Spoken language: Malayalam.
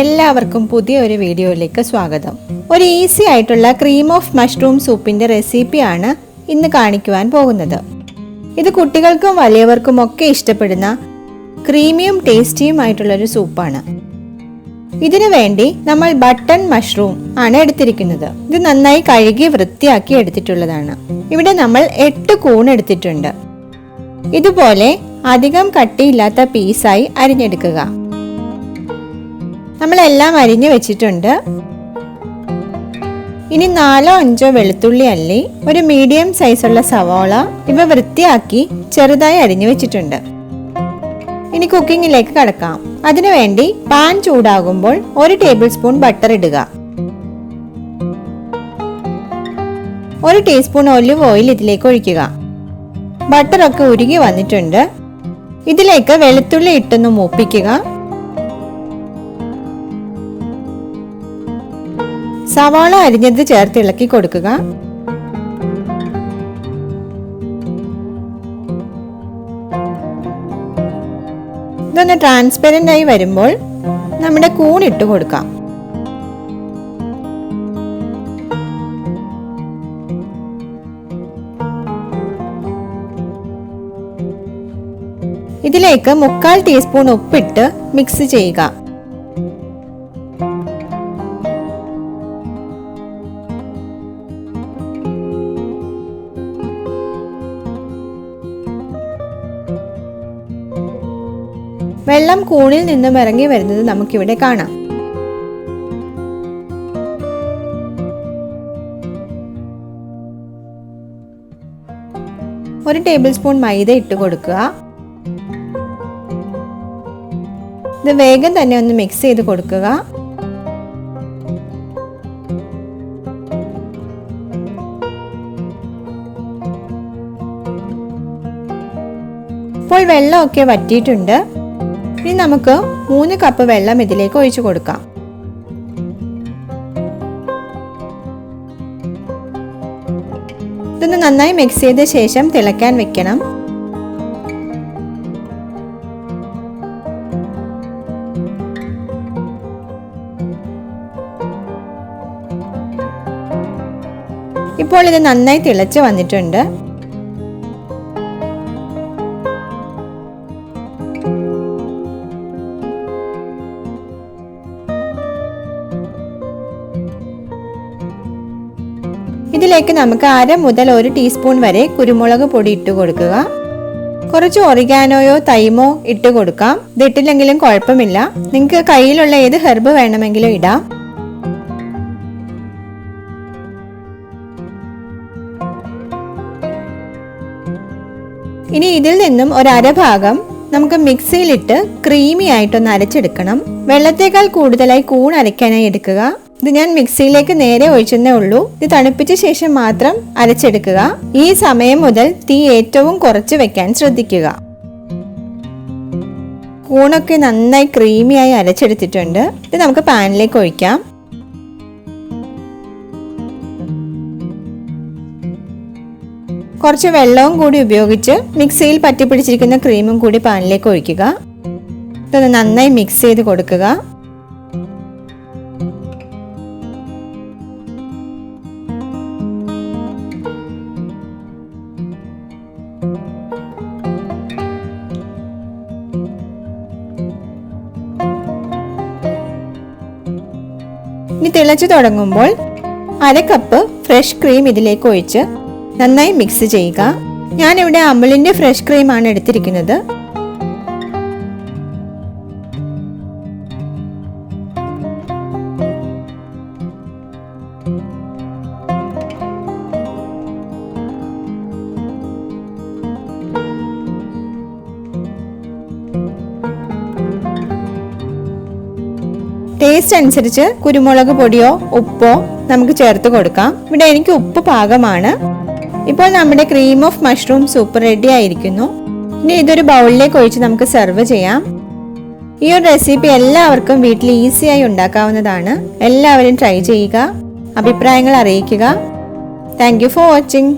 എല്ലാവർക്കും പുതിയൊരു വീഡിയോയിലേക്ക് സ്വാഗതം. ഒരു ഈസി ആയിട്ടുള്ള ക്രീം ഓഫ് മഷ്റൂം സൂപ്പിന്റെ റെസിപ്പിയാണ് ഇന്ന് കാണിക്കുവാൻ പോകുന്നത്. ഇത് കുട്ടികൾക്കും വലിയവർക്കും ഒക്കെ ഇഷ്ടപ്പെടുന്ന ക്രീമിയും ടേസ്റ്റിയും ആയിട്ടുള്ള ഒരു സൂപ്പാണ്. ഇതിനു വേണ്ടി നമ്മൾ ബട്ടൺ മഷ്റൂം ആണ് എടുത്തിരിക്കുന്നത്. ഇത് നന്നായി കഴുകി വൃത്തിയാക്കി എടുത്തിട്ടുള്ളതാണ്. ഇവിടെ നമ്മൾ 8 കൂൺ എടുത്തിട്ടുണ്ട്. ഇതുപോലെ അധികം കട്ടിയില്ലാത്ത പീസായി അരിഞ്ഞെടുക്കുക. നമ്മളെല്ലാം അരിഞ്ഞു വെച്ചിട്ടുണ്ട്. ഇനി 4-5 വെളുത്തുള്ളി അല്ലി, ഒരു മീഡിയം സൈസുള്ള സവാള ഇവ വൃത്തിയാക്കി ചെറുതായി അരിഞ്ഞു വെച്ചിട്ടുണ്ട്. ഇനി കുക്കിങ്ങിലേക്ക് കടക്കാം. അതിനുവേണ്ടി പാൻ ചൂടാകുമ്പോൾ 1 ടേബിൾ സ്പൂൺ ബട്ടർ ഇടുക. 1 ടീസ്പൂൺ ഒലിവ് ഓയിൽ ഇതിലേക്ക് ഒഴിക്കുക. ബട്ടറൊക്കെ ഉരുകി വന്നിട്ടുണ്ട്. ഇതിലേക്ക് വെളുത്തുള്ളി ഇട്ടൊന്ന് മൂപ്പിക്കുക. സവാള അരിഞ്ഞത് ചേർത്ത് ഇളക്കി കൊടുക്കുക. ഇതൊന്ന് ട്രാൻസ്പെറന്റ് ആയി വരുമ്പോൾ നമ്മുടെ കൂൺ ഇട്ട് കൊടുക്കാം. ഇതിലേക്ക് 1/4 ടീസ്പൂൺ ഉപ്പിട്ട് മിക്സ് ചെയ്യുക. വെള്ളം കൂണിൽ നിന്നും ഇറങ്ങി വരുന്നത് നമുക്കിവിടെ കാണാം. ഒരു ടേബിൾ സ്പൂൺ മൈദ ഇട്ട് കൊടുക്കുക. ഇത് വേഗം തന്നെ ഒന്ന് മിക്സ് ചെയ്ത് കൊടുക്കുക. ഇപ്പോൾ വെള്ളമൊക്കെ വറ്റിയിട്ടുണ്ട്. ഇനി നമുക്ക് 3 കപ്പ് വെള്ളം ഇതിലേക്ക് ഒഴിച്ചു കൊടുക്കാം. ഇതൊന്ന് നന്നായി മിക്സ് ചെയ്ത ശേഷം തിളയ്ക്കാൻ വെക്കണം. ഇപ്പോൾ ഇത് നന്നായി തിളച്ച് വന്നിട്ടുണ്ട്. ഇതിലേക്ക് നമുക്ക് 1/2 മുതൽ 1 ടീസ്പൂൺ വരെ കുരുമുളക് പൊടി ഇട്ട് കൊടുക്കുക. കുറച്ച് ഒറിഗാനോയോ തൈമോ ഇട്ട് കൊടുക്കാം. ഇത് ഇട്ടില്ലെങ്കിലും കുഴപ്പമില്ല. നിങ്ങൾക്ക് കയ്യിലുള്ള ഏത് ഹെർബ് വേണമെങ്കിലും ഇടാം. ഇനി ഇതിൽ നിന്നും ഒരു 1/2 ഭാഗം നമുക്ക് മിക്സിയിലിട്ട് ക്രീമി ആയിട്ടൊന്ന് അരച്ചെടുക്കണം. വെള്ളത്തേക്കാൾ കൂടുതലായി കൂൺ അരയ്ക്കാനായി എടുക്കുക. ഇത് ഞാൻ മിക്സിയിലേക്ക് നേരെ ഒഴിച്ചെന്നേ ഉള്ളൂ. ഇത് തണുപ്പിച്ച ശേഷം മാത്രം അരച്ചെടുക്കുക. ഈ സമയം മുതൽ തീ ഏറ്റവും കുറച്ച് വെക്കാൻ ശ്രദ്ധിക്കുക. കൂണൊക്കെ നന്നായി ക്രീമിയായി അരച്ചെടുത്തിട്ടുണ്ട്. ഇത് നമുക്ക് പാനിലേക്ക് ഒഴിക്കാം. കുറച്ച് വെള്ളവും കൂടി ഉപയോഗിച്ച് മിക്സിയിൽ പറ്റിപ്പിടിച്ചിരിക്കുന്ന ക്രീമും കൂടി പാനിലേക്ക് ഒഴിക്കുക. ഇതൊന്ന് നന്നായി മിക്സ് ചെയ്ത് കൊടുക്കുക. ഇനി തിളച്ചു തുടങ്ങുമ്പോൾ 1/2 കപ്പ് ഫ്രഷ് ക്രീം ഇതിലേക്ക് ഒഴിച്ച് നന്നായി മിക്സ് ചെയ്യുക. ഞാനിവിടെ അമുലിന്റെ ഫ്രഷ് ക്രീമാണ് എടുത്തിരിക്കുന്നത്. ടേസ്റ്റ് അനുസരിച്ച് കുരുമുളക് പൊടിയോ ഉപ്പോ നമുക്ക് ചേർത്ത് കൊടുക്കാം. ഇവിടെ എനിക്ക് ഉപ്പ് പാകമാണ്. ഇപ്പോൾ നമ്മുടെ cream of mushroom soup ready ആയിരിക്കുന്നു. ഇനി ഇതൊരു ബൗളിലേക്ക് ഒഴിച്ച് നമുക്ക് സെർവ് ചെയ്യാം. ഈ ഒരു റെസിപ്പി എല്ലാവർക്കും വീട്ടിൽ ഈസിയായി ഉണ്ടാക്കാവുന്നതാണ്. എല്ലാവരും ട്രൈ ചെയ്യുക. അഭിപ്രായങ്ങൾ അറിയിക്കുക. Thank you for watching.